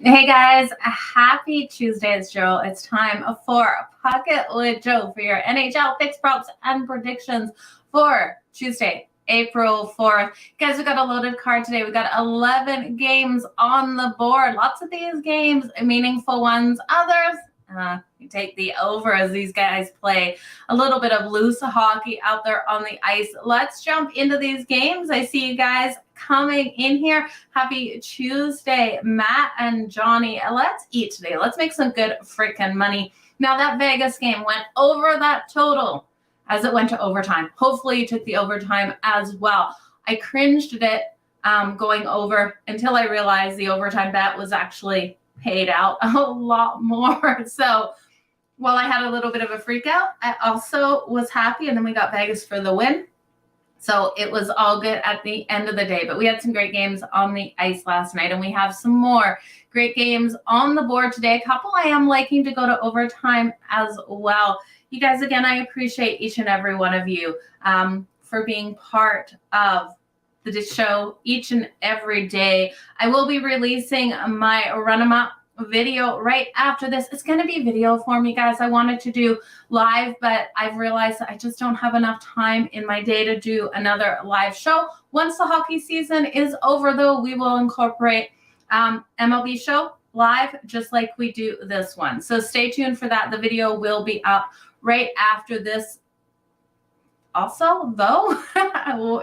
Hey guys, happy Tuesday. It's Joe. It's time for Pikkit with Joe for your NHL picks, props, and predictions for Tuesday, April 4th. Guys, we got a loaded card today. We got 11 games on the board. Lots of these games, meaningful ones. Others, you take the over as these guys play a little bit of loose hockey out there on the ice. Let's jump into these games. I see you guys coming in here. Happy Tuesday, Matt and Johnny. Let's eat today. Let's make some good freaking money. Now that Vegas game went over that total as it went to overtime. Hopefully you took the overtime as well. I cringed at it going over until I realized the overtime bet was actually paid out a lot more. So while I had a little bit of a freak out, I also was happy, and then we got Vegas for the win. So it was all good at the end of the day. But we had some great games on the ice last night, and we have some more great games on the board today. A couple I am liking to go to overtime as well. You guys, again, I appreciate each and every one of you for being part of the show each and every day. I will be releasing my run 'em up video right after this. It's going to be video form, you guys. I wanted to do live, but I've realized that I just don't have enough time in my day to do another live show. Once the hockey season is over, though, we will incorporate MLB show live just like we do this one. So stay tuned for that. The video will be up right after this. Also, though,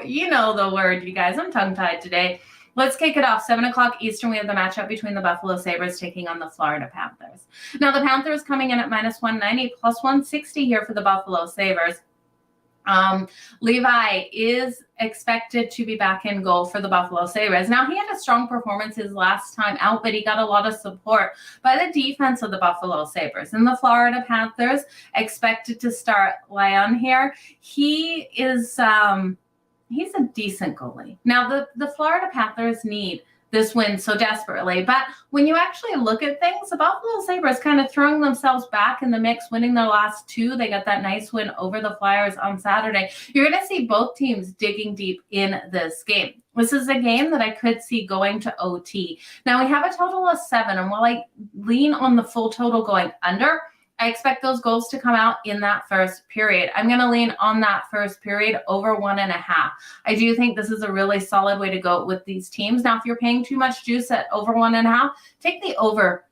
you know the word, you guys. I'm tongue-tied today. Let's kick it off. 7 o'clock Eastern, we have the matchup between the Buffalo Sabres taking on the Florida Panthers. Now, the Panthers coming in at -190, +160 here for the Buffalo Sabres. Levi is expected to be back in goal for the Buffalo Sabres. Now, he had a strong performance his last time out, but he got a lot of support by the defense of the Buffalo Sabres. And the Florida Panthers expected to start Leon here. He is he's a decent goalie. Now, the Florida Panthers need this win so desperately. But when you actually look at things, the Buffalo Sabres kind of throwing themselves back in the mix, winning their last two. They got that nice win over the Flyers on Saturday. You're going to see both teams digging deep in this game. This is a game that I could see going to OT. Now, we have a total of 7, and while I lean on the full total going under, I expect those goals to come out in that first period. I'm going to lean on that first period over 1.5. I do think this is a really solid way to go with these teams. Now, if you're paying too much juice at over 1.5, take the over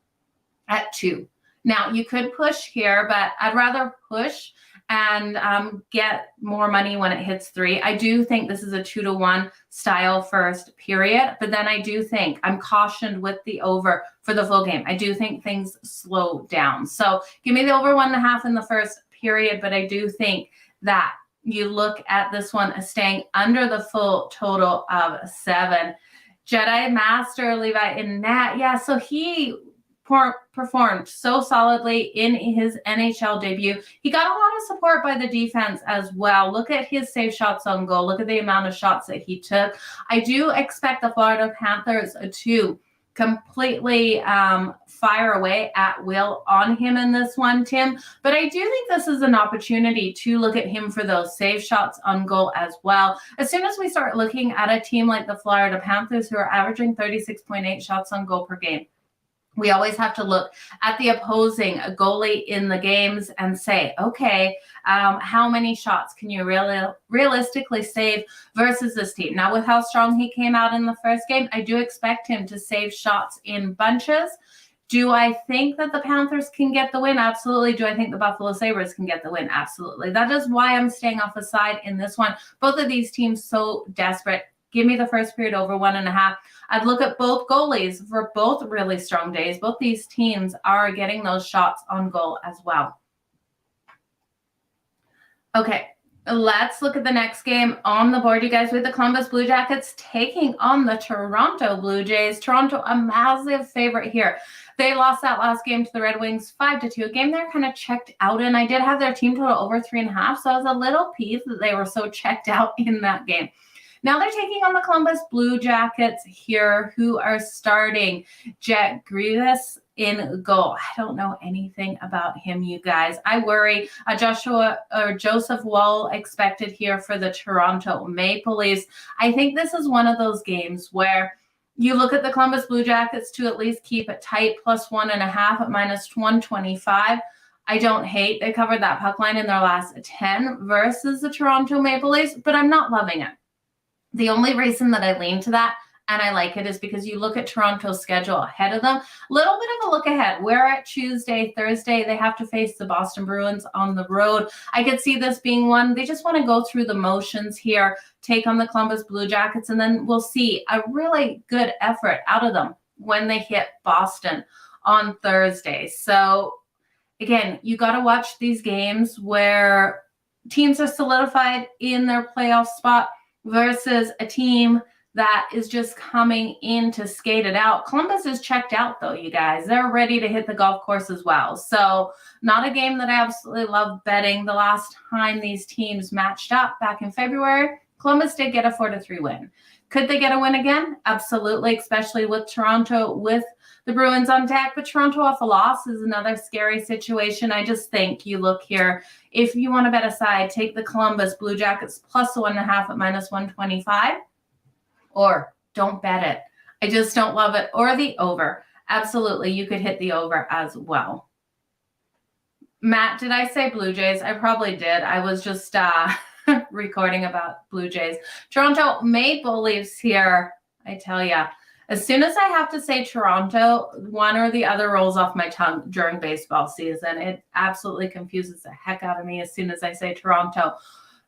at 2. Now, you could push here, but I'd rather push and get more money when it hits 3. I do think this is a 2-to-1 style first period, but then I do think I'm cautioned with the over for the full game. I do think things slow down. So give me the over 1.5 in the first period, but I do think that you look at this one as staying under the full total of 7. Jedi Master Levi in net. Yeah, so he performed so solidly in his NHL debut. He got a lot of support by the defense as well. Look at his save shots on goal. Look at the amount of shots that he took. I do expect the Florida Panthers to completely fire away at will on him in this one, Tim. But I do think this is an opportunity to look at him for those save shots on goal as well. As soon as we start looking at a team like the Florida Panthers, who are averaging 36.8 shots on goal per game, we always have to look at the opposing goalie in the games and say, okay, how many shots can you realistically save versus this team? Now, with how strong he came out in the first game, I do expect him to save shots in bunches. Do I think that the Panthers can get the win? Absolutely. Do I think the Buffalo Sabres can get the win? Absolutely. That is why I'm staying off the side in this one. Both of these teams so desperate. Give me the first period over 1.5. I'd look at both goalies for both really strong days. Both these teams are getting those shots on goal as well. Okay, Let's look at the next game on the board, you guys, with the Columbus Blue Jackets taking on the Toronto Blue Jays. Toronto, a massive favorite here. They lost that last game to the Red Wings 5-2, a game they're kind of checked out in. I did have their team total over 3.5, so I was a little peeved that they were so checked out in that game. Now they're taking on the Columbus Blue Jackets here, who are starting Jet Grievous in goal. I don't know anything about him, you guys. I worry. Joseph Woll expected here for the Toronto Maple Leafs. I think this is one of those games where you look at the Columbus Blue Jackets to at least keep it tight, +1.5 at -125. I don't hate. They covered that puck line in their last 10 versus the Toronto Maple Leafs, but I'm not loving it. The only reason that I lean to that and I like it is because you look at Toronto's schedule ahead of them. A little bit of a look ahead. We're at Tuesday, Thursday. They have to face the Boston Bruins on the road. I could see this being one. They just want to go through the motions here, take on the Columbus Blue Jackets, and then we'll see a really good effort out of them when they hit Boston on Thursday. So again, you got to watch these games where teams are solidified in their playoff spot versus a team that is just coming in to skate it out. Columbus is checked out, though, you guys. They're ready to hit the golf course as well. So not a game that I absolutely love betting. The last time these teams matched up back in February, Columbus did get a 4-3 win. Could they get a win again? Absolutely, especially with Toronto, with the Bruins on deck. But Toronto off a loss is another scary situation. I just think you look here. If you want to bet aside, take the Columbus Blue Jackets +1.5 at -125. Or don't bet it. I just don't love it. Or the over. Absolutely, you could hit the over as well. Matt, did I say Blue Jays? I probably did. I was just recording about Blue Jays. Toronto Maple Leafs here. I tell ya, as soon as I have to say Toronto, one or the other rolls off my tongue during baseball season. It absolutely confuses the heck out of me as soon as I say Toronto.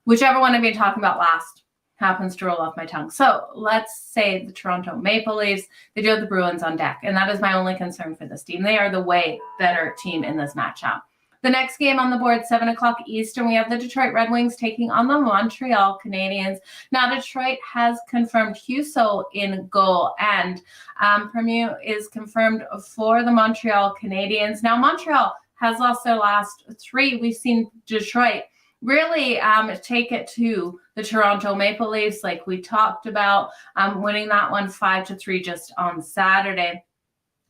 Whichever one I've been talking about last happens to roll off my tongue. So let's say the Toronto Maple Leafs. They do have the Bruins on deck, and that is my only concern for this team. They are the way better team in this matchup. The next game on the board, 7 o'clock Eastern, we have the Detroit Red Wings taking on the Montreal Canadiens. Now, Detroit has confirmed Husso in goal, and Premier's is confirmed for the Montreal Canadiens. Now, Montreal has lost their last 3. We've seen Detroit really take it to the Toronto Maple Leafs, like we talked about, winning that one 5-3 just on Saturday.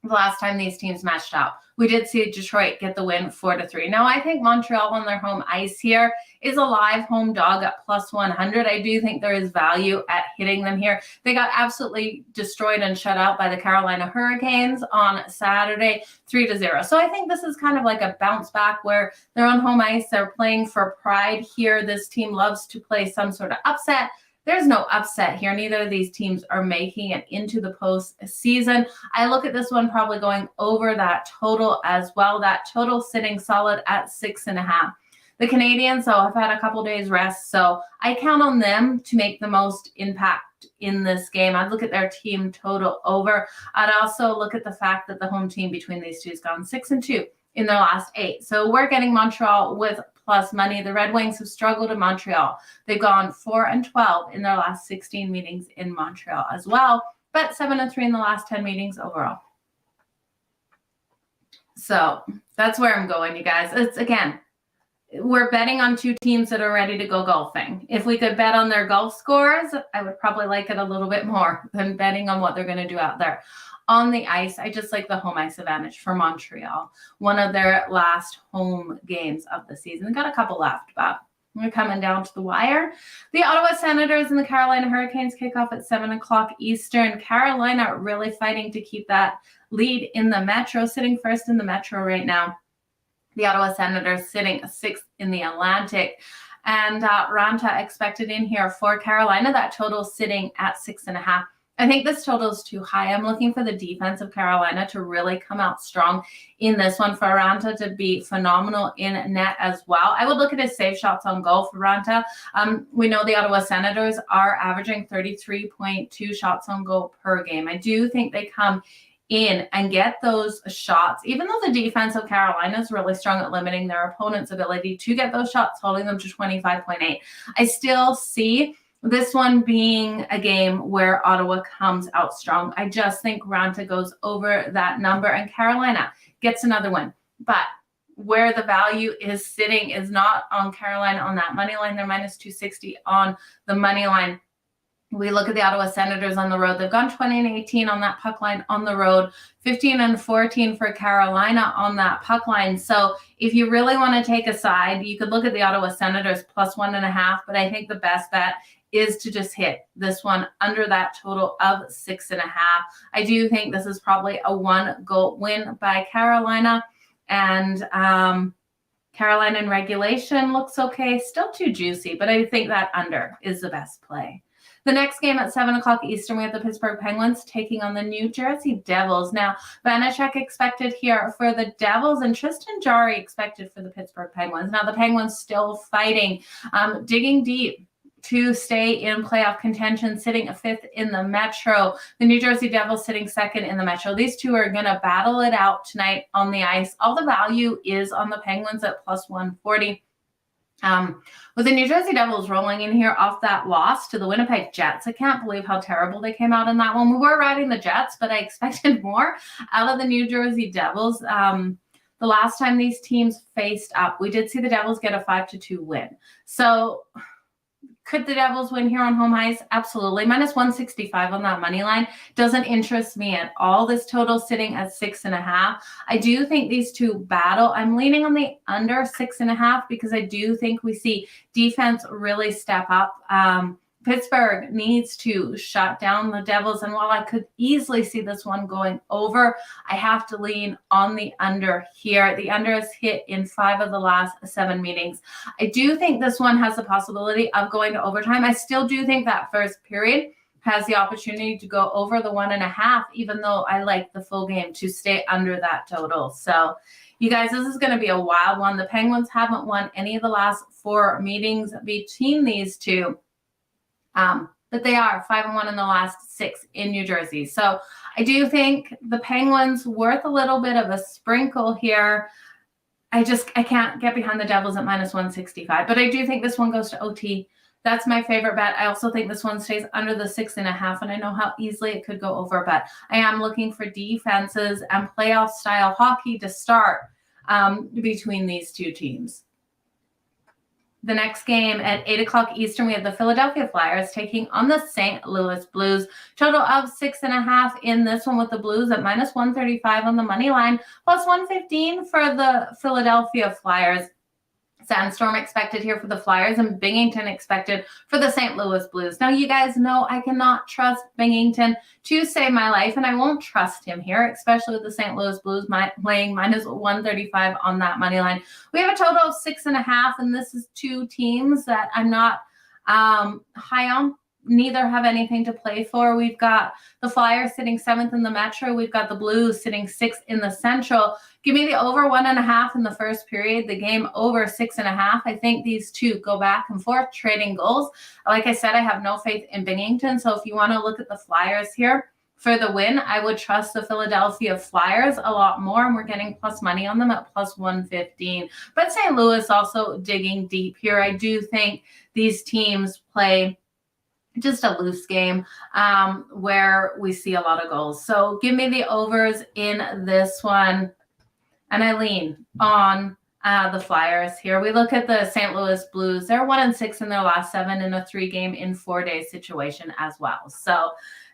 The last time these teams matched up, we did see Detroit get the win 4-3. Now, I think Montreal on their home ice here is a live home dog at +100. I do think there is value at hitting them here. They got absolutely destroyed and shut out by the Carolina Hurricanes on Saturday, 3-0. So I think this is kind of like a bounce back where they're on home ice. They're playing for pride here. This team loves to play some sort of upset. There's no upset here. Neither of these teams are making it into the postseason. I look at this one probably going over that total as well. That total sitting solid at 6.5. The Canadiens, though, have had a couple days rest, so I count on them to make the most impact in this game. I'd look at their team total over. I'd also look at the fact that the home team between these two has gone 6-2 in their last 8. So we're getting Montreal with plus money. The Red Wings have struggled in Montreal. They've gone 4-12 in their last 16 meetings in Montreal as well, but 7-3 in the last 10 meetings overall. So that's where I'm going, you guys. It's, again, we're betting on two teams that are ready to go golfing. If we could bet on their golf scores, I would probably like it a little bit more than betting on what they're going to do out there. On the ice, I just like the home ice advantage for Montreal. One of their last home games of the season. Got a couple left, but we're coming down to the wire. The Ottawa Senators and the Carolina Hurricanes kick off at 7 o'clock Eastern. Carolina really fighting to keep that lead in the Metro, sitting first in the Metro right now. The Ottawa Senators sitting 6th in the Atlantic. And Ranta expected in here for Carolina. That total sitting at 6.5. I think this total is too high. I'm looking for the defense of Carolina to really come out strong in this one, for Ranta to be phenomenal in net as well. I would look at his save shots on goal for Ranta. We know the Ottawa Senators are averaging 33.2 shots on goal per game. I do think they come in and get those shots, even though the defense of Carolina is really strong at limiting their opponent's ability to get those shots, holding them to 25.8. I still see this one being a game where Ottawa comes out strong. I just think Raanta goes over that number and Carolina gets another win. But where the value is sitting is not on Carolina on that money line. They're minus 260 on the money line. We look at the Ottawa Senators on the road. They've gone 20-18 on that puck line on the road, 15-14 for Carolina on that puck line. So if you really want to take a side, you could look at the Ottawa Senators plus 1.5, but I think the best bet is to just hit this one under that total of 6.5. I do think this is probably a 1-goal win by Carolina, and Carolina in regulation looks okay. Still too juicy, but I think that under is the best play. The next game at 7 o'clock Eastern, we have the Pittsburgh Penguins taking on the New Jersey Devils. Now, Vanacek expected here for the Devils and Tristan Jarry expected for the Pittsburgh Penguins. Now, the Penguins still fighting, digging deep to stay in playoff contention, sitting 5th in the Metro. The New Jersey Devils sitting 2nd in the Metro. These two are going to battle it out tonight on the ice. All the value is on the Penguins at plus 140. With the New Jersey Devils rolling in here off that loss to the Winnipeg Jets, I can't believe how terrible they came out in that one. We were riding the Jets, but I expected more out of the New Jersey Devils. The last time these teams faced up, we did see the Devils get a 5-2 win. So could the Devils win here on home ice? Absolutely. Minus 165 on that money line doesn't interest me at all. This total sitting at 6.5. I do think these two battle. I'm leaning on the under 6.5 because I do think we see defense really step up. Pittsburgh needs to shut down the Devils. And while I could easily see this one going over, I have to lean on the under here. The under is hit in 5 of the last 7 meetings. I do think this one has the possibility of going to overtime. I still do think that first period has the opportunity to go over the 1.5, even though I like the full game to stay under that total. So you guys, this is going to be a wild one. The Penguins haven't won any of the last 4 meetings between these two. But they are 5-1 in the last 6 in New Jersey. So I do think the Penguins worth a little bit of a sprinkle here. I can't get behind the Devils at minus 165, but I do think this one goes to OT. That's my favorite bet. I also think this one stays under the 6.5, and I know how easily it could go over, but I am looking for defenses and playoff style hockey to start between these two teams. The next game at 8 o'clock Eastern, we have the Philadelphia Flyers taking on the St. Louis Blues. Total of 6.5 in this one with the Blues at minus 135 on the money line, plus 115 for the Philadelphia Flyers. Sandstorm expected here for the Flyers and Binghamton expected for the St. Louis Blues. Now, you guys know I cannot trust Binghamton to save my life, and I won't trust him here, especially with the St. Louis Blues playing minus 135 on that money line. We have a total of 6.5, and this is 2 teams that I'm not high on. Neither have anything to play for. We've got the Flyers sitting 7th in the Metro. We've got the Blues sitting 6th in the Central. Give me the over 1.5 in the first period, the game over 6.5. I think these two go back and forth, trading goals. Like I said, I have no faith in Binghamton. So if you want to look at the Flyers here for the win, I would trust the Philadelphia Flyers a lot more. And we're getting plus money on them at plus 115. But St. Louis also digging deep here. I do think these teams play just a loose game where we see a lot of goals. So give me the overs in this one. And I lean on the Flyers here. We look at the St. Louis Blues. They're 1-6 in their last 7 in a 3-game in 4-day situation as well. So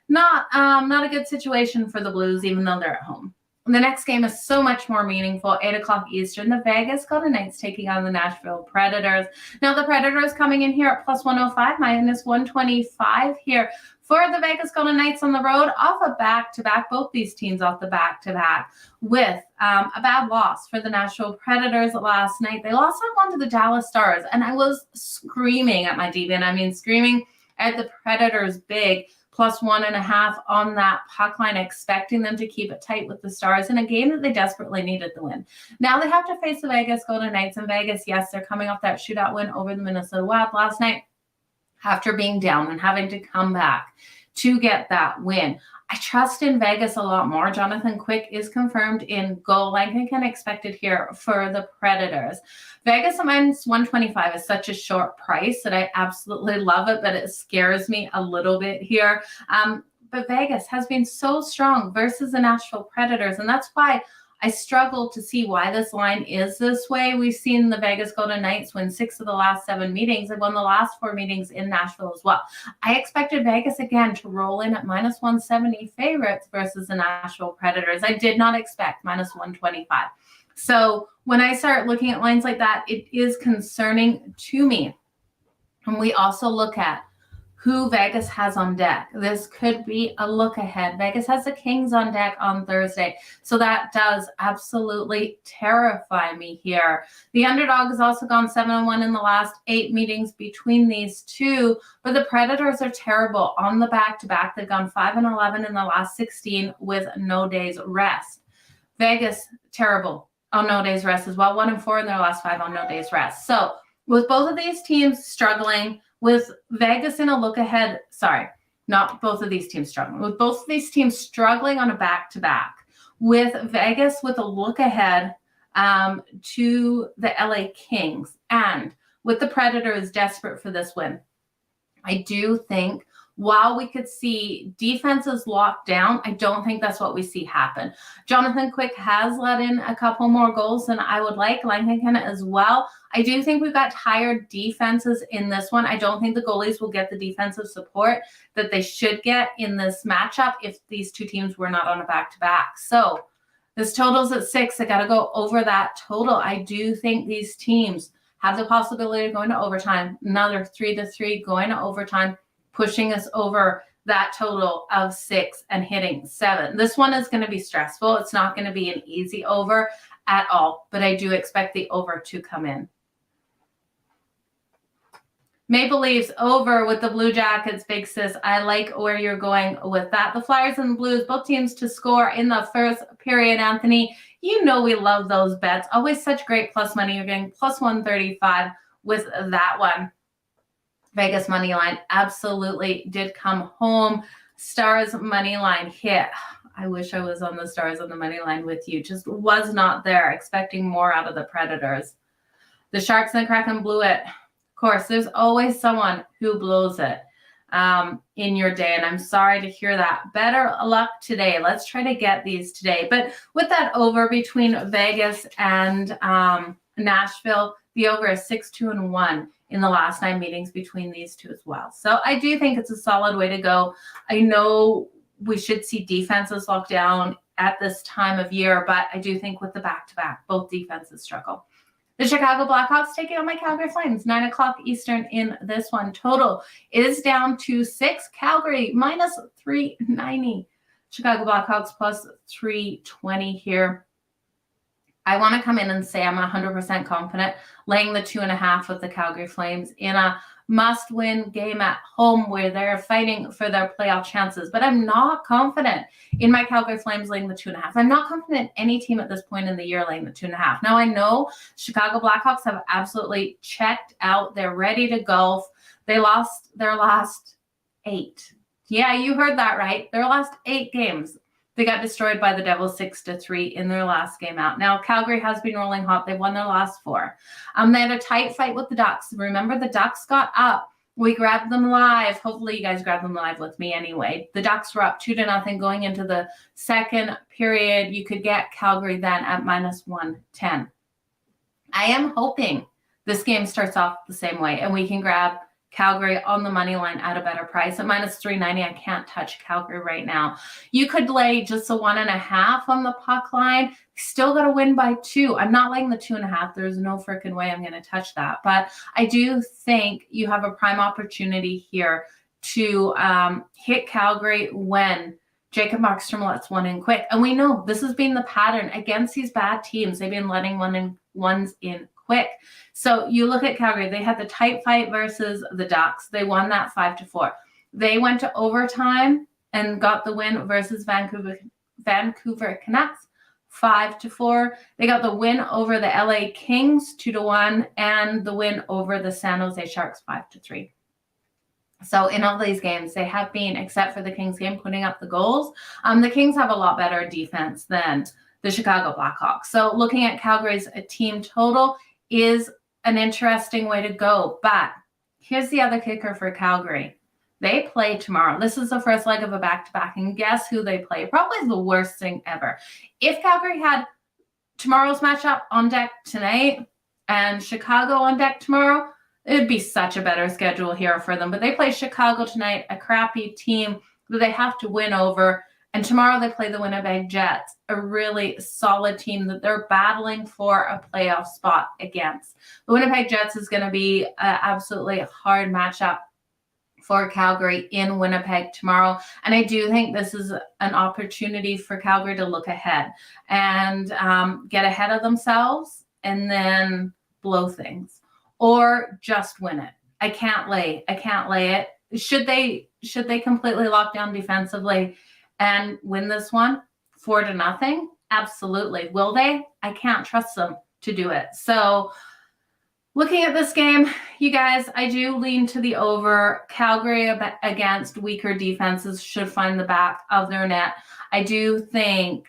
not a good situation for the Blues, even though they're at home. The next game is so much more meaningful. 8 o'clock Eastern, the Vegas Golden Knights taking on the Nashville Predators. Now, the Predators coming in here at plus 105, minus 125 here for the Vegas Golden Knights on the road off a back-to-back. Both these teams off the back-to-back with a bad loss for the Nashville Predators last night. They lost that one to the Dallas Stars, and I was screaming at my DVN. I mean, screaming at the Predators big. Plus 1.5 on that puck line, expecting them to keep it tight with the Stars in a game that they desperately needed the win. Now they have to face the Vegas Golden Knights. In Vegas, yes, they're coming off that shootout win over the Minnesota Wild last night after being down and having to come back to get that win. I trust in Vegas a lot more. Jonathan Quick is confirmed in goal. Lankin expected here for the Predators. Vegas at minus 125 is such a short price that I absolutely love it, but it scares me a little bit here. But Vegas has been so strong versus the Nashville Predators, and that's why I struggle to see why this line is this way. We've seen the Vegas Golden Knights win 6 of the last 7 meetings. They've won the last 4 meetings in Nashville as well. I expected Vegas again to roll in at minus 170 favorites versus the Nashville Predators. I did not expect minus 125. So when I start looking at lines like that, it is concerning to me. And we also look at who Vegas has on deck. This could be a look ahead. Vegas has the Kings on deck on Thursday. So that does absolutely terrify me here. The underdog has also gone 7-1 in the last 8 meetings between these two, but the Predators are terrible on the back-to-back. They've gone 5-11 in the last 16 with no days rest. Vegas, terrible on no days rest as well. 1-4 in their last 5 on no days rest. So with both of these teams struggling, with Vegas in a look ahead, not both of these teams struggling. With both of these teams struggling on a back-to-back, with Vegas with a look ahead to the LA Kings, and with the Predators desperate for this win, I do think while we could see defenses locked down, I don't think that's what we see happen. Jonathan Quick has let in a couple more goals than I would like. Lankin as well. I do think we've got tired defenses in this one. I don't think the goalies will get the defensive support that they should get in this matchup if these two teams were not on a back-to-back. So this total's at 6. I got to go over that total. I do think these teams have the possibility of going to overtime. Another 3-3 going to overtime, pushing us over that total of 6 and hitting 7. This one is going to be stressful. It's not going to be an easy over at all, but I do expect the over to come in. Maple Leafs over with the Blue Jackets, Big Sis. I like where you're going with that. The Flyers and the Blues, both teams to score in the first period, Anthony. You know we love those bets. Always such great plus money. You're getting plus 135 with that one. Vegas money line absolutely did come home. Stars money line hit. I wish I was on the Stars on the money line with you. Just was not there. Expecting more out of the Predators. The Sharks and the Kraken blew it. Of course, there's always someone who blows it in your day, and I'm sorry to hear that. Better luck today. Let's try to get these today. But with that over between Vegas and Nashville, the over is 6-2-1 in the last 9 meetings between these two as well. So I do think it's a solid way to go. I know we should see defenses locked down at this time of year, but I do think with the back-to-back, both defenses struggle. The Chicago Blackhawks taking on my Calgary Flames, 9 o'clock Eastern in this one. Total is down to 6. Calgary minus 390. Chicago Blackhawks plus 320 here. I want to come in and say I'm 100% confident laying the 2.5 with the Calgary Flames in a must-win game at home where they're fighting for their playoff chances. But I'm not confident in my Calgary Flames laying the 2.5. I'm not confident any team at this point in the year laying the 2.5. Now I know Chicago Blackhawks have absolutely checked out. They're ready to golf. They lost their last 8. Yeah, you heard that right. Their last 8 games. They got destroyed by the Devils 6-3 in their last game out. Now, Calgary has been rolling hot. They've won their last 4. They had a tight fight with the Ducks. Remember, the Ducks got up. We grabbed them live. Hopefully, you guys grabbed them live with me anyway. The Ducks were up 2-0 going into the second period. You could get Calgary then at minus 110. I am hoping this game starts off the same way, and we can grab Calgary on the money line at a better price. At minus 390, I can't touch Calgary right now. You could lay just a 1.5 on the puck line. Still got to win by 2. I'm not laying the 2.5. There's no freaking way I'm going to touch that. But I do think you have a prime opportunity here to hit Calgary when Jacob Markstrom lets one in quick. And we know this has been the pattern against these bad teams. They've been letting ones in quick. So you look at Calgary, they had the tight fight versus the Ducks. They won that 5-4. They went to overtime and got the win versus Vancouver Canucks 5-4. They got the win over the LA Kings 2-1 and the win over the San Jose Sharks 5-3. So in all these games, they have been, except for the Kings game, putting up the goals. The Kings have a lot better defense than the Chicago Blackhawks. So looking at Calgary's team total is an interesting way to go. But here's the other kicker for Calgary. They play tomorrow. This is the first leg of a back-to-back, and guess who they play? Probably the worst thing ever. If Calgary had tomorrow's matchup on deck tonight and Chicago on deck tomorrow, it would be such a better schedule here for them. But they play Chicago tonight, a crappy team that they have to win over. And tomorrow they play the Winnipeg Jets, a really solid team that they're battling for a playoff spot against. The Winnipeg Jets is going to be an absolutely hard matchup for Calgary in Winnipeg tomorrow. And I do think this is an opportunity for Calgary to look ahead and get ahead of themselves and then blow things or just win it. I can't lay it. Should they completely lock down defensively and win this one 4-0? Absolutely. Will they? I can't trust them to do it. So looking at this game, you guys, I do lean to the over. Calgary against weaker defenses should find the back of their net. I do think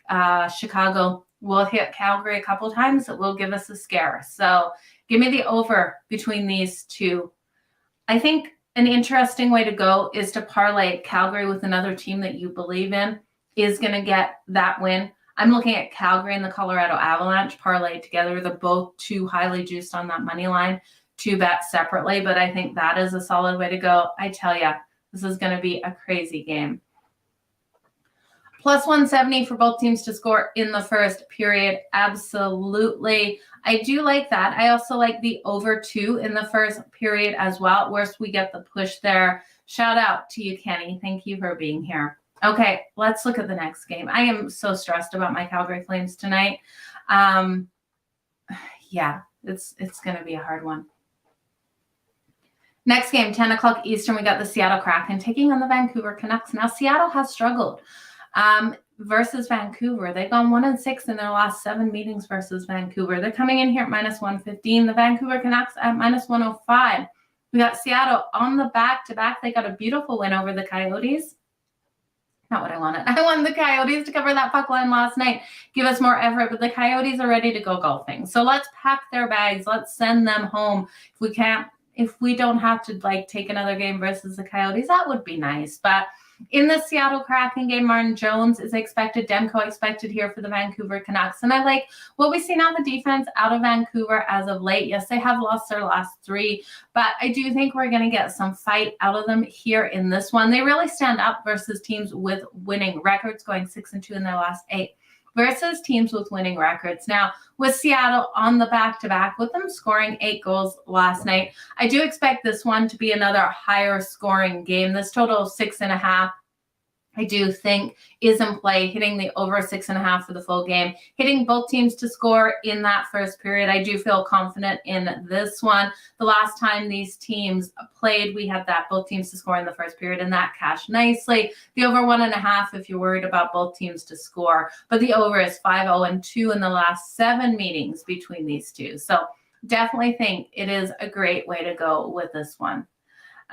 Chicago will hit Calgary a couple times. It will give us a scare. So give me the over between these two. I think an interesting way to go is to parlay Calgary with another team that you believe in is going to get that win. I'm looking at Calgary and the Colorado Avalanche parlayed together. They're both too highly juiced on that money line to bet separately, but I think that is a solid way to go. I tell you, this is going to be a crazy game. Plus 170 for both teams to score in the first period. Absolutely. I do like that. I also like the over 2 in the first period as well. At worst, we get the push there. Shout out to you, Kenny. Thank you for being here. Okay, let's look at the next game. I am so stressed about my Calgary Flames tonight. Yeah, it's going to be a hard one. Next game, 10 o'clock Eastern, we got the Seattle Kraken taking on the Vancouver Canucks. Now, Seattle has struggled versus Vancouver. They've gone 1-6 in their last 7 meetings versus Vancouver. They're coming in here at -115. The Vancouver Canucks at -105. We got Seattle on the back-to-back. They got a beautiful win over the Coyotes. Not what I wanted. I wanted the Coyotes to cover that puck line last night, give us more effort, but the Coyotes are ready to go golfing. So let's pack their bags. Let's send them home. If we don't have to take another game versus the Coyotes, that would be nice. But in the Seattle Kraken game, Martin Jones is expected, Demko expected here for the Vancouver Canucks. And I like what we see now, the defense out of Vancouver as of late. Yes, they have lost their last 3, but I do think we're going to get some fight out of them here in this one. They really stand up versus teams with winning records, going 6-2 in their last 8. Versus teams with winning records. Now, with Seattle on the back-to-back, with them scoring 8 goals last night, I do expect this one to be another higher scoring game. This total of 6.5, I do think is in play, hitting the over 6.5 for the full game, hitting both teams to score in that first period. I do feel confident in this one. The last time these teams played, we had that both teams to score in the first period, and that cashed nicely. The over 1.5 if you're worried about both teams to score, but the over is 5-0-2 in the last 7 meetings between these two. So definitely think it is a great way to go with this one.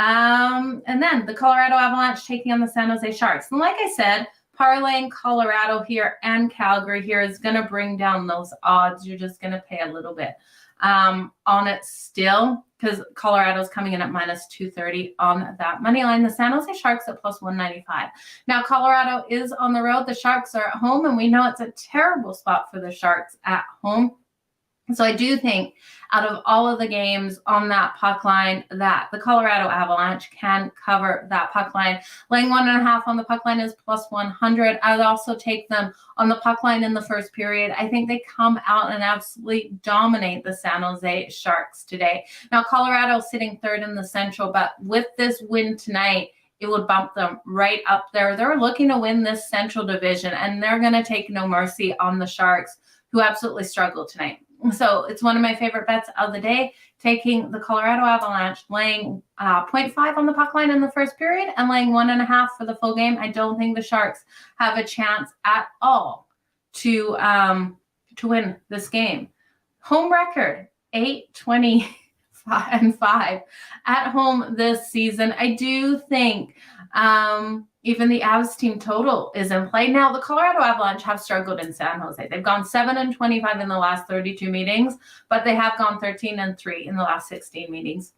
And then the Colorado Avalanche taking on the San Jose Sharks. And like I said, parlaying Colorado here and Calgary here is going to bring down those odds. You're just going to pay a little bit on it still because Colorado's coming in at -230 on that money line. The San Jose Sharks at +195. Now, Colorado is on the road. The Sharks are at home, and we know it's a terrible spot for the Sharks at home. So I do think out of all of the games on that puck line that the Colorado Avalanche can cover that puck line. Laying 1.5 on the puck line is +100. I would also take them on the puck line in the first period. I think they come out and absolutely dominate the San Jose Sharks today. Now, Colorado sitting 3rd in the Central, but with this win tonight, it would bump them right up there. They're looking to win this Central Division, and they're going to take no mercy on the Sharks, who absolutely struggled tonight. So it's one of my favorite bets of the day, taking the Colorado Avalanche, laying 0.5 on the puck line in the first period and laying 1.5 for the full game. I don't think the Sharks have a chance at all to win this game. Home record, 8-25 5 at home this season. I do think even the Avs team total is in play. Now, the Colorado Avalanche have struggled in San Jose. They've gone 7-25 in the last 32 meetings, but they have gone 13-3 in the last 16 meetings.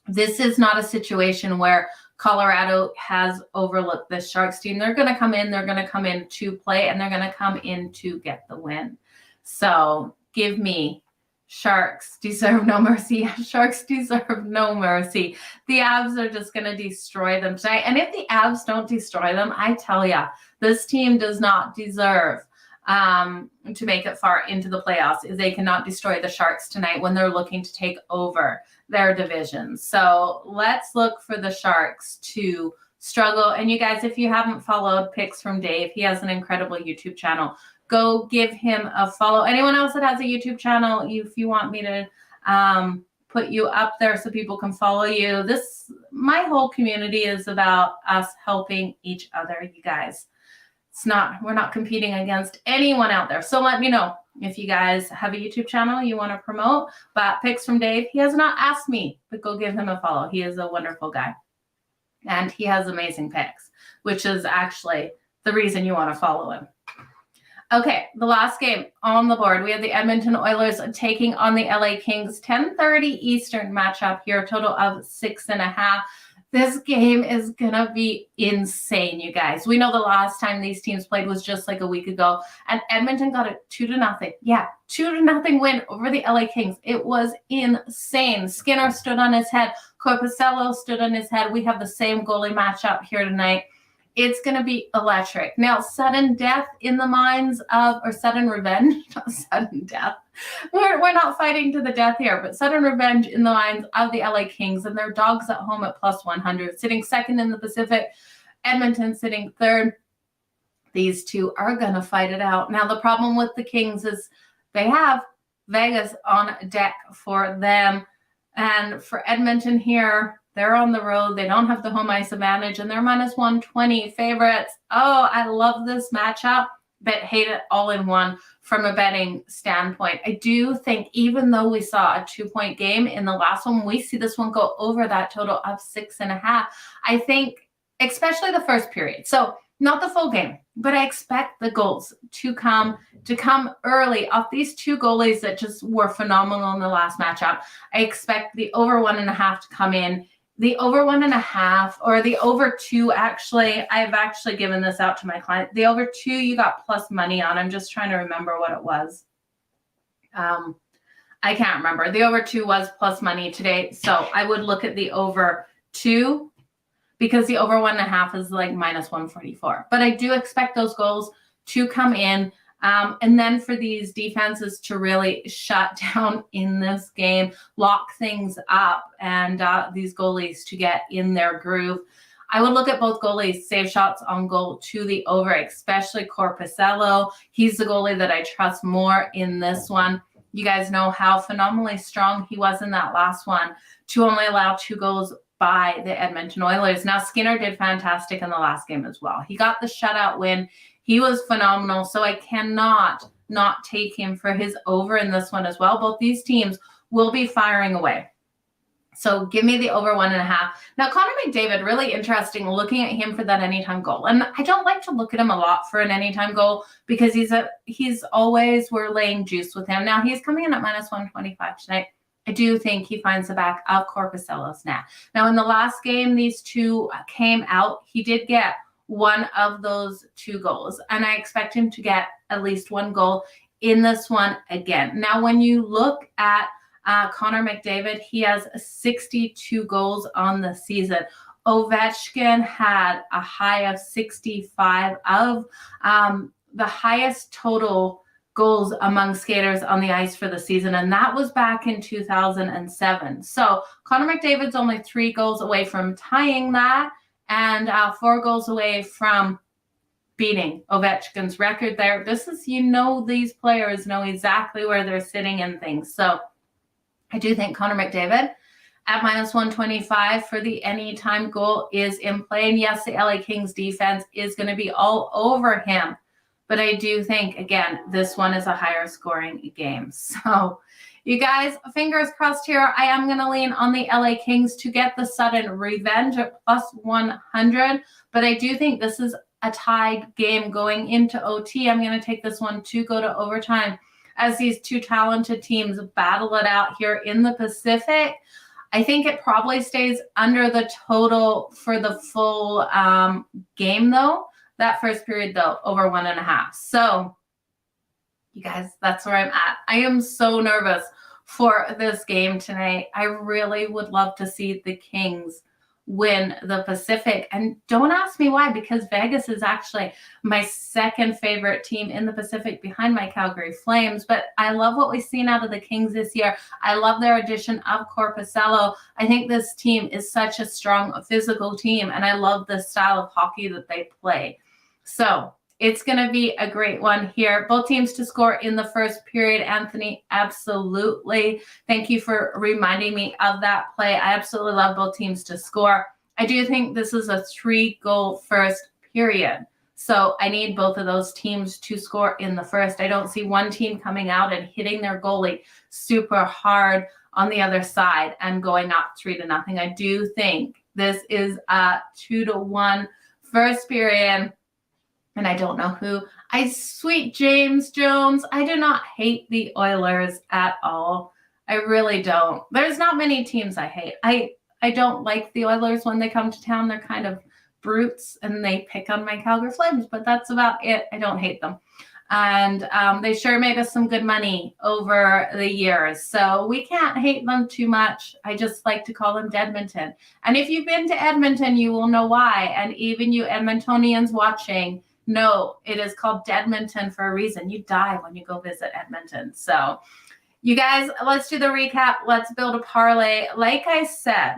This is not a situation where Colorado has overlooked this Sharks team. They're going to come in. They're going to come in to play, and they're going to come in to get the win. So give me Sharks deserve no mercy. Sharks deserve no mercy. The Avs are just going to destroy them tonight. And if the Avs don't destroy them, I tell you, this team does not deserve to make it far into the playoffs if they cannot destroy the Sharks tonight when they're looking to take over their division. So let's look for the Sharks to struggle. And you guys, if you haven't followed Picks from Dave, he has an incredible YouTube channel. Go give him a follow. Anyone else that has a YouTube channel, if you want me to put you up there so people can follow you. My whole community is about us helping each other, you guys. We're not competing against anyone out there. So let me know if you guys have a YouTube channel you want to promote. But Picks from Dave, he has not asked me, but go give him a follow. He is a wonderful guy. And he has amazing picks, which is actually the reason you want to follow him. Okay, the last game on the board, we have the Edmonton Oilers taking on the LA Kings, 10:30 Eastern matchup here, a total of 6.5. This game is going to be insane, you guys. We know the last time these teams played was just like a week ago, and Edmonton got a 2-0. Yeah, 2-0 win over the LA Kings. It was insane. Skinner stood on his head. Korpisalo stood on his head. We have the same goalie matchup here tonight. It's going to be electric. Now, sudden death in the minds of, or sudden revenge, not sudden death. We're not fighting to the death here, but sudden revenge in the minds of the LA Kings and their dogs at home at +100, sitting second in the Pacific, Edmonton sitting third. These two are going to fight it out. Now, the problem with the Kings is they have Vegas on deck for them. And for Edmonton here, they're on the road. They don't have the home ice advantage, and they're -120 favorites. Oh, I love this matchup, but hate it all in one from a betting standpoint. I do think even though we saw a 2-point game in the last one, we see this one go over that total of 6.5. I think especially the first period. So not the full game, but I expect the goals to come early off these two goalies that just were phenomenal in the last matchup. I expect the over 1.5 to come in. The over 1.5 or the over 2, actually, I've actually given this out to my client. The over 2, you got plus money on. I'm just trying to remember what it was. I can't remember. The over 2 was plus money today. So I would look at the over 2 because the over 1.5 is like -144. But I do expect those goals to come in. And then for these defenses to really shut down in this game, lock things up, and these goalies to get in their groove. I would look at both goalies, save shots on goal to the over, especially Korpisalo. He's the goalie that I trust more in this one. You guys know how phenomenally strong he was in that last one to only allow 2 goals by the Edmonton Oilers. Now, Skinner did fantastic in the last game as well. He got the shutout win. He was phenomenal, so I cannot not take him for his over in this one as well. Both these teams will be firing away. So give me the over 1.5. Now, Connor McDavid, really interesting looking at him for that anytime goal. And I don't like to look at him a lot for an anytime goal because he's always, we're laying juice with him. Now, he's coming in at -125 tonight. I do think he finds the back of Korpisalo's net. Now, in the last game, these two came out. He did get one of those 2 goals, and I expect him to get at least 1 goal in this one again. Now, when you look at Connor McDavid, he has 62 goals on the season. Ovechkin had a high of 65 of the highest total goals among skaters on the ice for the season, and that was back in 2007. So Connor McDavid's only 3 goals away from tying that, and 4 goals away from beating Ovechkin's record there. This is, these players know exactly where they're sitting in things. So I do think Connor McDavid at -125 for the anytime goal is in play. And yes, the LA Kings defense is going to be all over him. But I do think, again, this one is a higher scoring game. So You guys, fingers crossed here. I am going to lean on the LA Kings to get the sudden revenge at +100, but I do think this is a tied game going into OT. I'm going to take this one to go to overtime as these two talented teams battle it out here in the Pacific. I think it probably stays under the total for the full game, though. That first period, though, over 1.5. So, you guys, that's where I'm at. I am so nervous for this game tonight. I really would love to see the Kings win the Pacific. And don't ask me why, because Vegas is actually my second favorite team in the Pacific behind my Calgary Flames. But I love what we've seen out of the Kings this year. I love their addition of Korpisalo. I think this team is such a strong physical team, and I love the style of hockey that they play. So it's going to be a great one here. Both teams to score in the first period, Anthony. Absolutely. Thank you for reminding me of that play. I absolutely love both teams to score. I do think this is a 3-goal first period. So I need both of those teams to score in the first. I don't see one team coming out and hitting their goalie super hard on the other side and going up 3-0. I do think this is a 2-1 first period. And I don't know who. Sweet James Jones. I do not hate the Oilers at all. I really don't. There's not many teams I hate. I don't like the Oilers when they come to town. They're kind of brutes and they pick on my Calgary Flames, but that's about it. I don't hate them. And they sure made us some good money over the years. So we can't hate them too much. I just like to call them Edmonton. And if you've been to Edmonton, you will know why. And even you Edmontonians watching, no, it is called Edmonton for a reason. You die when you go visit Edmonton. So you guys, let's do the recap. Let's build a parlay. Like I said,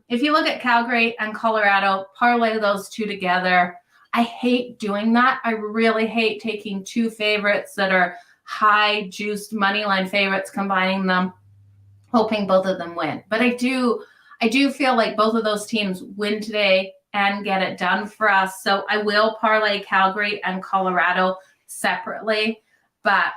if you look at Calgary and Colorado, parlay those two together. I hate doing that. I really hate taking two favorites that are high juiced money line favorites, combining them, hoping both of them win. But I do feel like both of those teams win today and get it done for us. So I will parlay Calgary and Colorado separately, but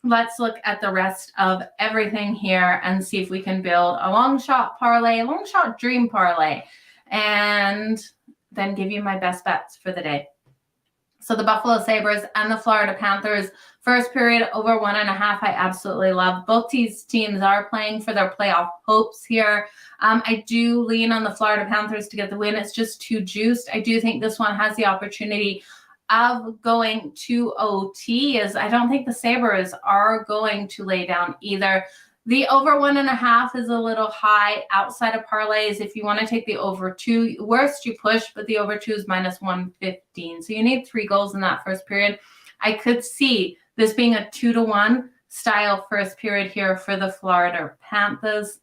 let's look at the rest of everything here and see if we can build a long shot parlay, a long shot dream parlay, and then give you my best bets for the day. So the Buffalo Sabres and the Florida Panthers, first period over 1.5. I absolutely love. Both these teams are playing for their playoff hopes here. I do lean on the Florida Panthers to get the win. It's just too juiced. I do think this one has the opportunity of going to OT, as I don't think the Sabres are going to lay down either. The over 1.5 is a little high outside of parlays. If you want to take the over 2, worst you push, but the over 2 is -115. So you need 3 goals in that first period. I could see this being a 2-1 style first period here for the Florida Panthers.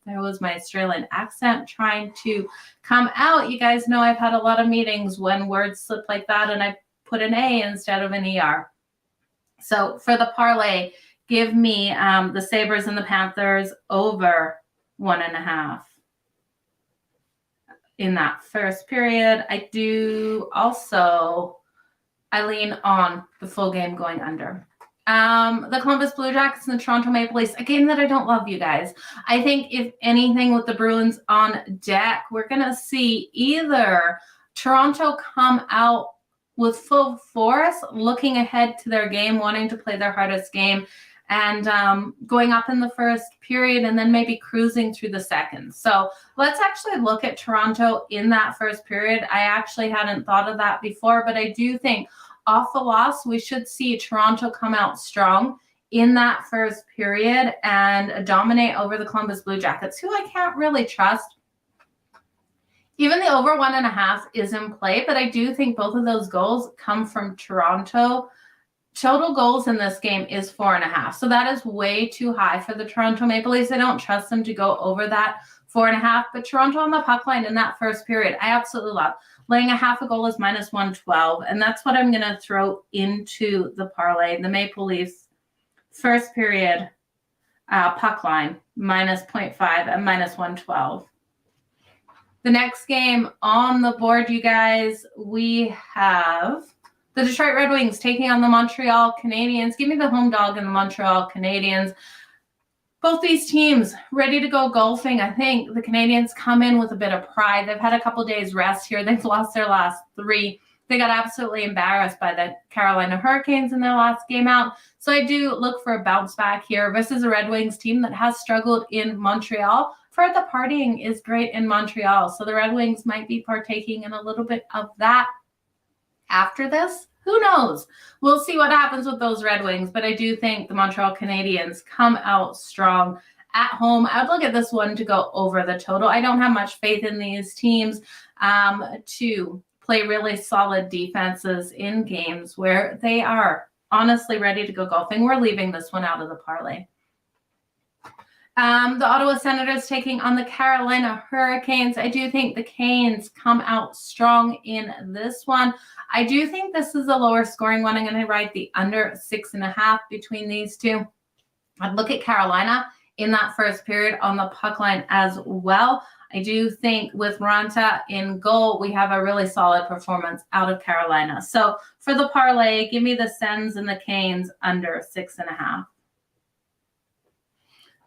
There was my Australian accent trying to come out. You guys know I've had a lot of meetings when words slip like that and I put an A instead of an ER. So for the parlay, give me the Sabres and the Panthers over 1.5 in that first period. I lean on the full game going under. The Columbus Blue Jackets and the Toronto Maple Leafs, a game that I don't love, you guys. I think if anything with the Bruins on deck, we're going to see either Toronto come out with full force, looking ahead to their game, wanting to play their hardest game, and going up in the first period and then maybe cruising through the second. So let's actually look at Toronto in that first period. I actually hadn't thought of that before, but I do think off the loss, we should see Toronto come out strong in that first period and dominate over the Columbus Blue Jackets, who I can't really trust. Even the over 1.5 is in play, but I do think both of those goals come from Toronto. Total goals in this game is 4.5. So that is way too high for the Toronto Maple Leafs. I don't trust them to go over that 4.5, but Toronto on the puck line in that first period, I absolutely love. Laying a half a goal is -112, and that's what I'm going to throw into the parlay. The Maple Leafs first period puck line, -0.5 and -112. The next game on the board, you guys, we have The Detroit Red Wings taking on the Montreal Canadiens. Give me the home dog and the Montreal Canadiens. Both these teams ready to go golfing. I think the Canadiens come in with a bit of pride. They've had a couple days rest here. They've lost their last 3. They got absolutely embarrassed by the Carolina Hurricanes in their last game out. So I do look for a bounce back here versus a Red Wings team that has struggled in Montreal. For the partying is great in Montreal. So the Red Wings might be partaking in a little bit of that after this. Who knows? We'll see what happens with those Red Wings, but I do think the Montreal Canadiens come out strong at home. I would look at this one to go over the total. I don't have much faith in these teams to play really solid defenses in games where they are honestly ready to go golfing. We're leaving this one out of the parlay. The Ottawa Senators taking on the Carolina Hurricanes. I do think the Canes come out strong in this one. I do think this is a lower scoring one. I'm going to write the under 6.5 between these two. I'd look at Carolina in that first period on the puck line as well. I do think with Ranta in goal, we have a really solid performance out of Carolina. So for the parlay, give me the Sens and the Canes under 6.5.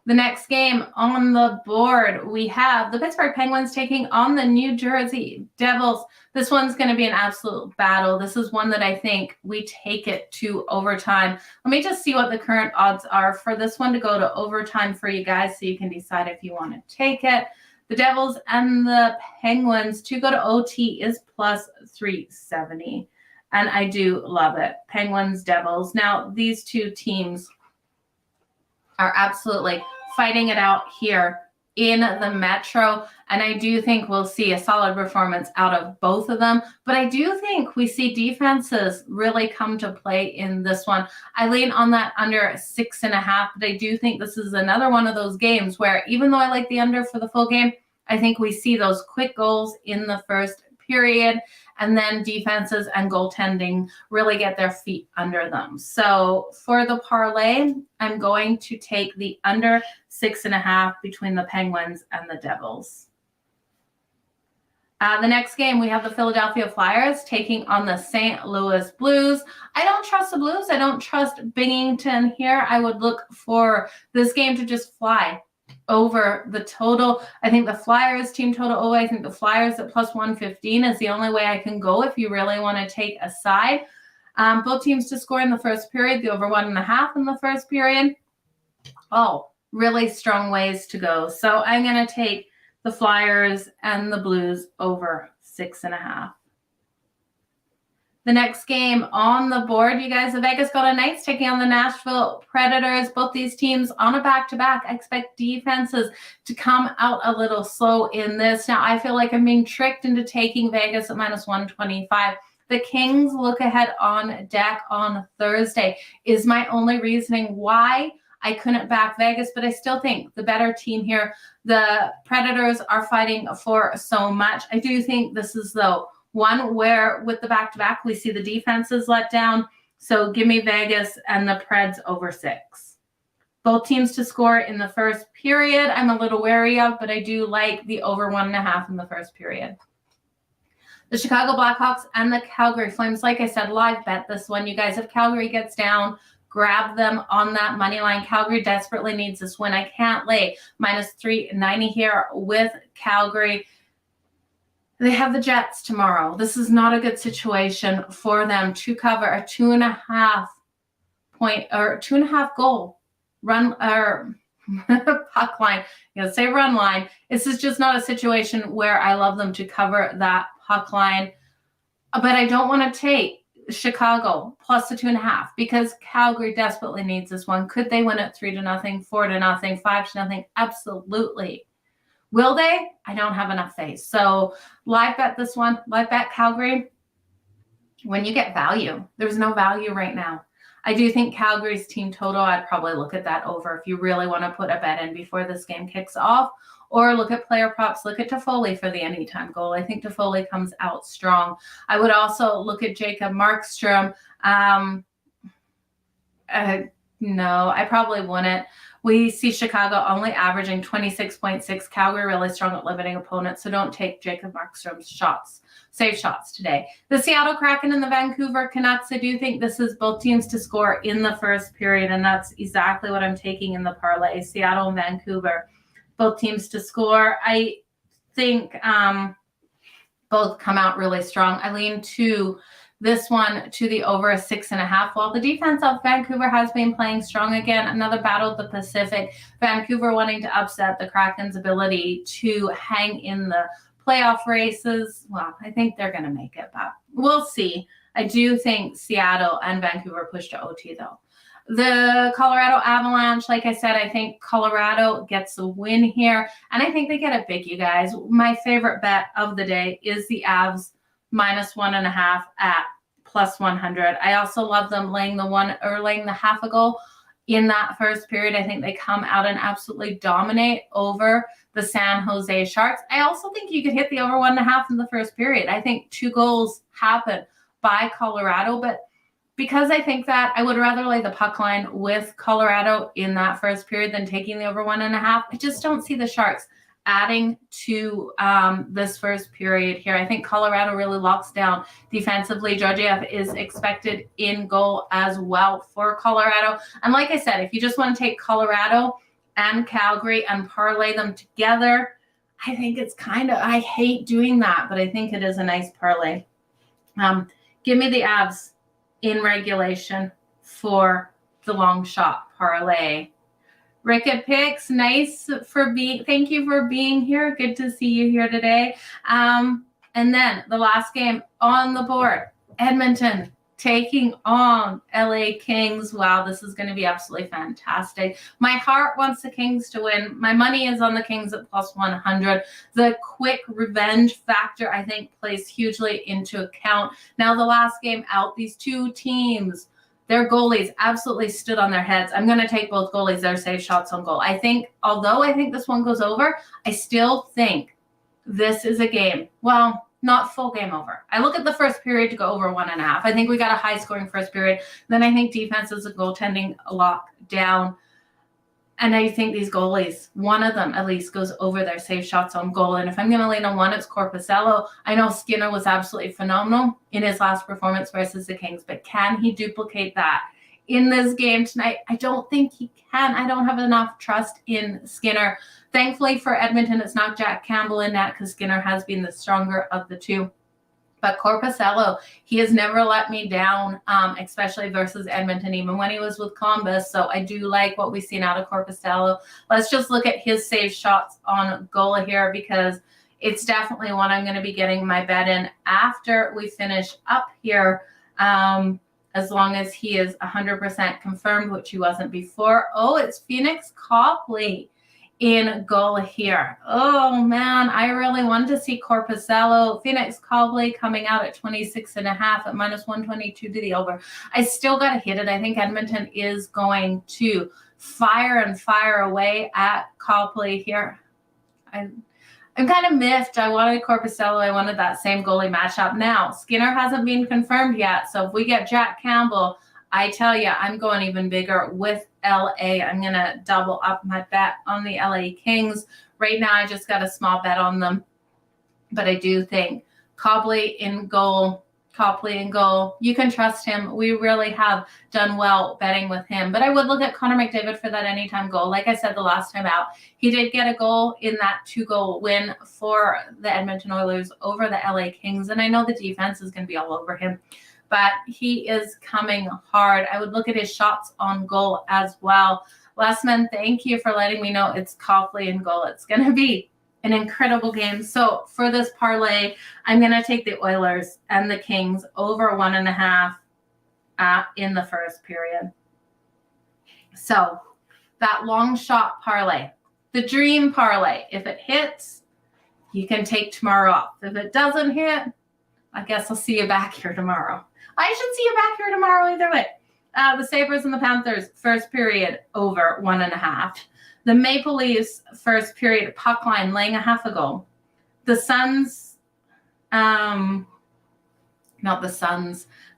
The next game on the board, we have the Pittsburgh Penguins taking on the New Jersey Devils. This one's going to be an absolute battle. This is one that I think we take it to overtime. Let me just see what the current odds are for this one to go to overtime for you guys so you can decide if you want to take it. The Devils and the Penguins to go to OT is plus 370. And I do love it. Penguins, Devils. Now, these two teams are absolutely fighting it out here in the Metro. And I do think we'll see a solid performance out of both of them. But I do think we see defenses really come to play in this one. I lean on that under 6.5, but I do think this is another one of those games where even though I like the under for the full game, I think we see those quick goals in the first period, and then defenses and goaltending really get their feet under them. So for the parlay, I'm going to take the under 6.5 between the Penguins and the Devils. The next game, we have the Philadelphia Flyers taking on the St. Louis Blues. I don't trust the Blues. I don't trust Binghamton here. I would look for this game to just fly over the total. I think the Flyers team total, I think the Flyers at plus 115 is the only way I can go if you really want to take a side. Both teams to score in the first period, the over 1.5 in the first period. Oh, really strong ways to go. So I'm going to take the Flyers and the Blues over 6.5. The next game on the board, you guys, the Vegas Golden Knights taking on the Nashville Predators. Both these teams on a back-to-back. I expect defenses to come out a little slow in this. Now, I feel like I'm being tricked into taking Vegas at minus 125. The Kings look ahead on deck on Thursday is my only reasoning why I couldn't back Vegas, but I still think the better team here. The Predators are fighting for so much. I do think this is, though, one where with the back-to-back, we see the defenses let down. So give me Vegas and the Preds over 6. Both teams to score in the first period, I'm a little wary of, but I do like the over 1.5 in the first period. The Chicago Blackhawks and the Calgary Flames. Like I said, live bet this one. You guys, if Calgary gets down, grab them on that money line. Calgary desperately needs this win. I can't lay minus 390 here with Calgary. They have the Jets tomorrow. This is not a good situation for them to cover a 2.5 point or 2.5 goal run or puck line. You know, say run line. This is just not a situation where I love them to cover that puck line. But I don't want to take Chicago plus the 2.5 because Calgary desperately needs this one. Could they win it 3-0, 4-0, 5-0? Absolutely. Will they? I don't have enough faith. So live bet this one. Live bet Calgary. When you get value, there's no value right now. I do think Calgary's team total, I'd probably look at that over if you really want to put a bet in before this game kicks off. Or look at player props. Look at Toffoli for the anytime goal. I think Toffoli comes out strong. I would also look at Jacob Markstrom. No, I probably wouldn't. We see Chicago only averaging 26.6. Calgary really strong at limiting opponents, so don't take Jacob Markstrom's safe shots today. The Seattle Kraken and the Vancouver Canucks, I do think this is both teams to score in the first period, and that's exactly what I'm taking in the parlay. Seattle and Vancouver, both teams to score. I think both come out really strong. I lean to this one to the over 6.5. While the defense of Vancouver has been playing strong again, another battle of the Pacific. Vancouver wanting to upset the Kraken's ability to hang in the playoff races. Well, I think they're going to make it, but we'll see. I do think Seattle and Vancouver push to OT, though. The Colorado Avalanche, like I said, I think Colorado gets a win here, and I think they get it big, you guys. My favorite bet of the day is the Avs -1.5 at +100. I also love them laying the half a goal in that first period. I think they come out and absolutely dominate over the San Jose Sharks. I also think you could hit the over 1.5 in the first period. I think 2 goals happen by Colorado, but because I think that, I would rather lay the puck line with Colorado in that first period than taking the over 1.5. I just don't see the Sharks adding to this first period here. I think Colorado really locks down defensively. Georgiev is expected in goal as well for Colorado. And like I said, if you just want to take Colorado and Calgary and parlay them together, I think it's I hate doing that, but I think it is a nice parlay. Give me the Avs in regulation for the long shot parlay. Rickett Picks, thank you for being here. Good to see you here today. And then the last game on the board, Edmonton taking on LA Kings. Wow, this is going to be absolutely fantastic. My heart wants the Kings to win. My money is on the Kings at +100. The quick revenge factor, I think, plays hugely into account. Now, the last game out, these two teams, their goalies absolutely stood on their heads. I'm going to take both goalies, their safe shots on goal. Although I think this one goes over, I still think this is a game. Well, not full game over. I look at the first period to go over 1.5. I think we got a high scoring first period. Then I think defenses and goaltending lock down. And I think these goalies, one of them at least goes over their safe shots on goal. And if I'm going to lean on one, it's Korpisalo. I know Skinner was absolutely phenomenal in his last performance versus the Kings, but can he duplicate that in this game tonight? I don't think he can. I don't have enough trust in Skinner. Thankfully for Edmonton, it's not Jack Campbell in that because Skinner has been the stronger of the two. But Korpisalo, he has never let me down, especially versus Edmonton, even when he was with Columbus. So I do like what we've seen out of Korpisalo. Let's just look at his save shots on goal here because it's definitely one I'm going to be getting my bet in after we finish up here, as long as he is 100% confirmed, which he wasn't before. Oh, it's Phoenix Copley in goal here. Oh man, I really wanted to see Korpisalo. Phoenix Copley coming out at 26.5 at -122 to the over. I still got to hit it. I think Edmonton is going to fire away at Copley here. I'm kind of miffed. I wanted Korpisalo. I wanted that same goalie matchup. Now, Skinner hasn't been confirmed yet. So if we get Jack Campbell, I tell you, I'm going even bigger with LA. I'm going to double up my bet on the LA Kings. Right now, I just got a small bet on them. But I do think Copley in goal. You can trust him. We really have done well betting with him. But I would look at Connor McDavid for that anytime goal. Like I said the last time out, he did get a goal in that 2-goal win for the Edmonton Oilers over the LA Kings. And I know the defense is going to be all over him, but he is coming hard. I would look at his shots on goal as well. Lessman, thank you for letting me know it's Copley in goal. It's going to be an incredible game. So for this parlay, I'm going to take the Oilers and the Kings over 1.5 in the first period. So that long shot parlay, the dream parlay, if it hits, you can take tomorrow off. If it doesn't hit, I guess I'll see you back here tomorrow. I should see you back here tomorrow either way. The Sabres and the Panthers, first period, over 1.5. The Maple Leafs, first period, puck line, laying a half a goal. The Suns,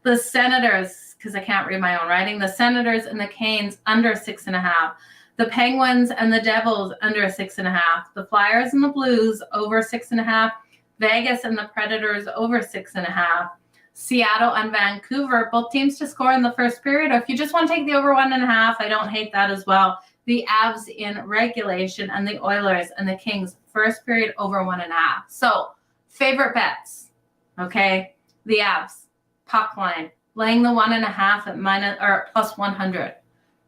The Senators, because I can't read my own writing, the Senators and the Canes under 6.5. The Penguins and the Devils under 6.5. The Flyers and the Blues over 6.5. Vegas and the Predators over 6.5. Seattle and Vancouver, both teams to score in the first period. Or if you just want to take the over 1.5, I don't hate that as well. The Avs in regulation and the Oilers and the Kings first period over 1.5. So favorite bets, okay? The Avs puck line laying the 1.5 at minus or plus 100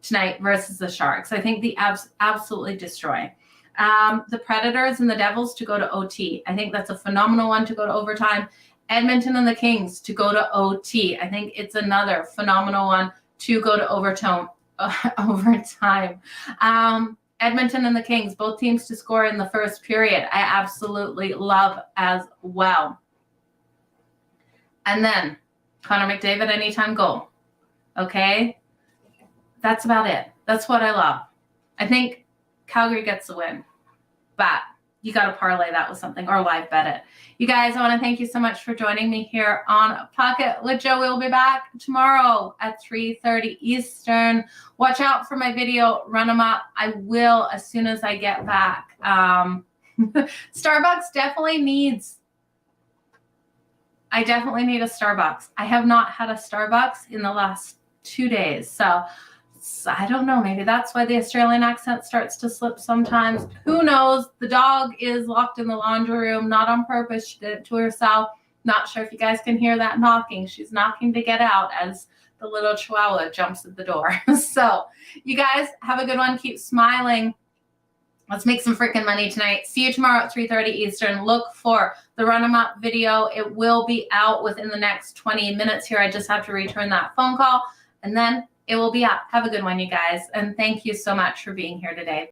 tonight versus the Sharks. I think the Avs absolutely destroy. The Predators and the Devils to go to OT. I think that's a phenomenal one to go to overtime. Edmonton and the Kings to go to OT. I think it's another phenomenal one to go to overtime. Edmonton and the Kings, both teams to score in the first period. I absolutely love as well. And then Connor McDavid anytime goal. Okay? That's about it. That's what I love. I think Calgary gets the win. But you got to parlay that with something or live bet it. You guys, I want to thank you so much for joining me here on Pikkit with Joe. We'll be back tomorrow at 3:30 Eastern. Watch out for my video. Run them up. I will as soon as I get back. Starbucks definitely needs. I definitely need a Starbucks. I have not had a Starbucks in the last 2 days. So I don't know. Maybe that's why the Australian accent starts to slip sometimes. Who knows? The dog is locked in the laundry room, not on purpose. She did it to herself. Not sure if you guys can hear that knocking. She's knocking to get out as the little chihuahua jumps at the door. So you guys have a good one. Keep smiling. Let's make some freaking money tonight. See you tomorrow at 3:30 Eastern. Look for the Run 'em Up video. It will be out within the next 20 minutes here. I just have to return that phone call, and then it will be up. Have a good one, you guys. And thank you so much for being here today.